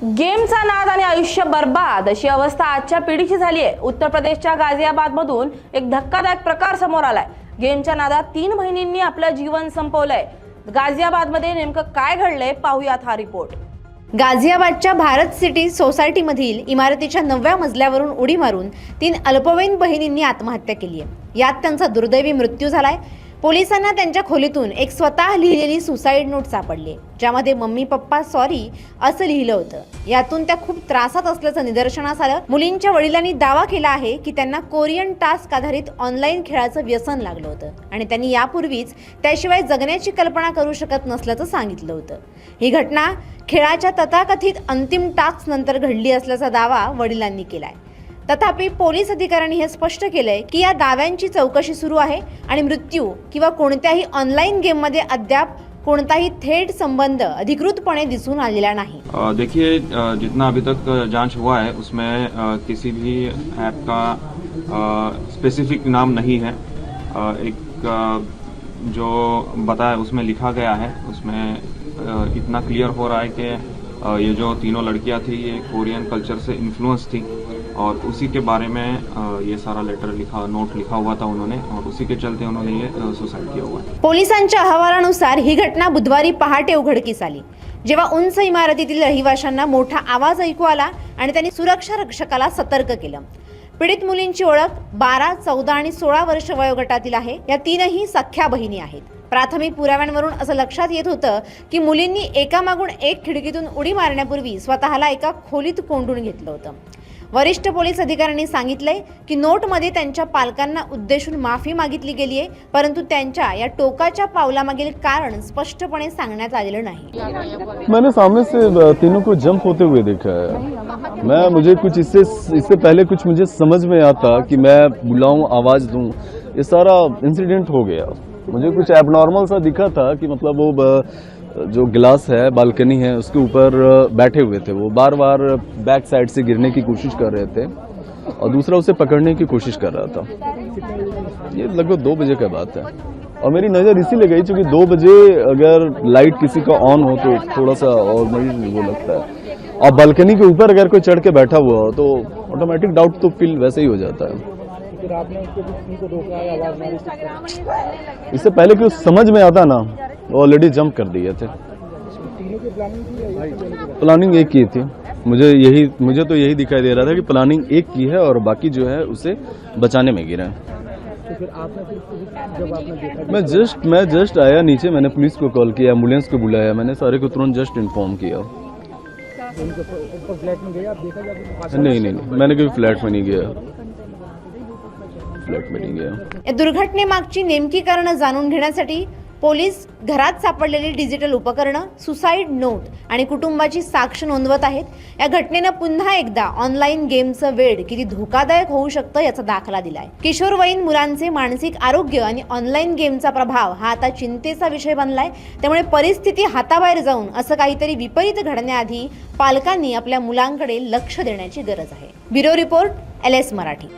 गेमचा नाद आणि आयुष्य बर्बाद अशी अवस्था आजच्या पिढीची झाली आहे। उत्तर प्रदेशच्या गाझियाबाद मधून एक धक्कादायक प्रकार समोर आलाय। गेमच्या नादात 3 बहिणींनी आपलं जीवन संपवलंय। गाझियाबाद मध्ये नेमकं काय घडलंय पाहूयात हा रिपोर्ट। गाझियाबादच्या भारत सिटी सोसायटीमधील इमारतीच्या 9व्या मजल्यावरून उडी मारून 3 अल्पवयीन बहिणींनी आत्महत्या केली आहे। यात त्यांचा दुर्दैवी मृत्यू झालाय। पोलिसांना त्यांच्या खोलीतून एक स्वतः लिहिलेली सुसाईड नोट सापडली, ज्यामध्ये मम्मी पप्पा सॉरी असं लिहिलं होतं। यातून त्या खूप त्रासात असल्याचं निदर्शनास आलं। मुलींच्या वडिलांनी दावा केला आहे की त्यांना कोरियन टास्क आधारित ऑनलाईन खेळाचं व्यसन लागलं होतं आणि त्यांनी यापूर्वीच त्याशिवाय जगण्याची कल्पना करू शकत नसल्याचं सांगितलं होतं। ही घटना खेळाच्या तथाकथित अंतिम टास्क नंतर घडली असल्याचा दावा वडिलांनी केलाय। तथापि पोलीस अधिकाऱ्यांनी हे स्पष्ट केलंय की या दाव्यांची चौकशी सुरू आहे आणि मृत्यू किंवा कोणत्याही ऑनलाईन गेममध्ये अद्याप कोणताही थेट संबंध अधिकृतपणे दिसून आलेला नाही। देखिए, जितना अभी तक जांच हुआ है उसमें किसी भी ऐप का स्पेसिफिक नाम नहीं है। एक जो बताया उसमें लिखा गया है, उसमें इतना क्लियर हो रहा है कि ये जो तीनों लड़कियां थी ये कोरियन कल्चर से इन्फ्लुएंस थी और उसी के बारे में ये सारा नोट लिखा हुआ था उन्होंने, और उसी के चलते उन्होंने ये सुसाइड किया हुआ है। पोलिसांच्या अहवालानुसार ही घटना बुधवारी पहाटे उघडकीस आली, जेव्हा उंच इमारतीतील रहिवाशांना मोठा आवाज ऐकू आला आणि त्यांनी सुरक्षा रक्षकाला सतर्क केलं। पीडित मुलींची ओळख 12, 14 आणि 16 वर्ष वयोगटातील आहे। या 3ही सख्या बहिणी आहेत। प्राथमिक पुराव्यांवरून असं लक्षात येत होतं की मुलींनी एकामागून एक खिडकीतून उडी मारण्यापूर्वी स्वतःला एका खोलीत कोंडून घेतलं होतं। वरिष्ठ पोलीस अधिकाऱ्यांनी सांगितलंय की नोटमध्ये त्यांच्या पालकांना उद्देशून माफी मागितली गेली आहे, परंतु त्यांच्या या टोकाच्या पावलामागील कारण स्पष्टपणे सांगण्यात आलेलं नाही। मैंने सामने से तीनों को जंप होते हुए देखा है। मुझे कुछ इससे पहले कुछ मुझे समझ में आता कि मैं बुलाऊं, आवाज दूं, ये सारा इंसिडेंट हो गया। मुझे कुछ एबनॉर्मल सा दिखा था कि मतलब वो जो गिलास है, बालकनी है, उसके ऊपर बैठे हुए थे। वो बार बार बैक साइड से गिरने की कोशिश कर रहे थे और दूसरा उसे पकड़ने की कोशिश कर रहा था। ये लगभग 2 बजे का बात है और मेरी नज़र इसीलिए गई क्योंकि 2 बजे अगर लाइट किसी का ऑन हो तो थोड़ा सा और मुझे वो लगता है, और बालकनी के ऊपर अगर कोई चढ़ के बैठा हुआ हो तो ऑटोमेटिक डाउट तो फील वैसे ही हो जाता है। फिर आपने उसको रोका या आवाज मारी? इससे पहले कि समझ में आता ना, वो ऑलरेडी जंप कर दिए थे। तीनों की प्लानिंग थी? प्लानिंग एक की थी। मुझे तो यही दिखाई दे रहा था कि प्लानिंग एक की है और बाकी जो है उसे बचाने में गिरा है। तो फिर आपने जब आपने देखा, मैं जस्ट आया नीचे, मैंने पुलिस को कॉल किया, एम्बुलेंस को बुलाया, मैंने सारे को तुरंत जस्ट इन्फॉर्म किया। ऊपर फ्लैट में गए आप, देखा जाके? नहीं, मैंने कभी फ्लैट में नहीं गया। या दुर्घटनेमागची नेमकी कारणं जाणून घेण्यासाठी पोलीस घरात सापडलेली डिजिटल उपकरणं, सुसाईड नोट आणि कुटुंबाची साक्ष नोंदवत आहेत। या घटनेनं पुन्हा एकदा ऑनलाईन गेमचं वेड किती धोकादायक होऊ शकतं याचा दाखला दिलाय। किशोरवयीन मुलांचे मानसिक आरोग्य आणि ऑनलाईन गेमचा प्रभाव हा आता चिंतेचा विषय बनलाय। त्यामुळे परिस्थिती हाताबाहेर जाऊन असं काहीतरी विपरीत घडण्याआधी पालकांनी आपल्या मुलांकडे लक्ष देण्याची गरज आहे। Bureau report, LS Marathi.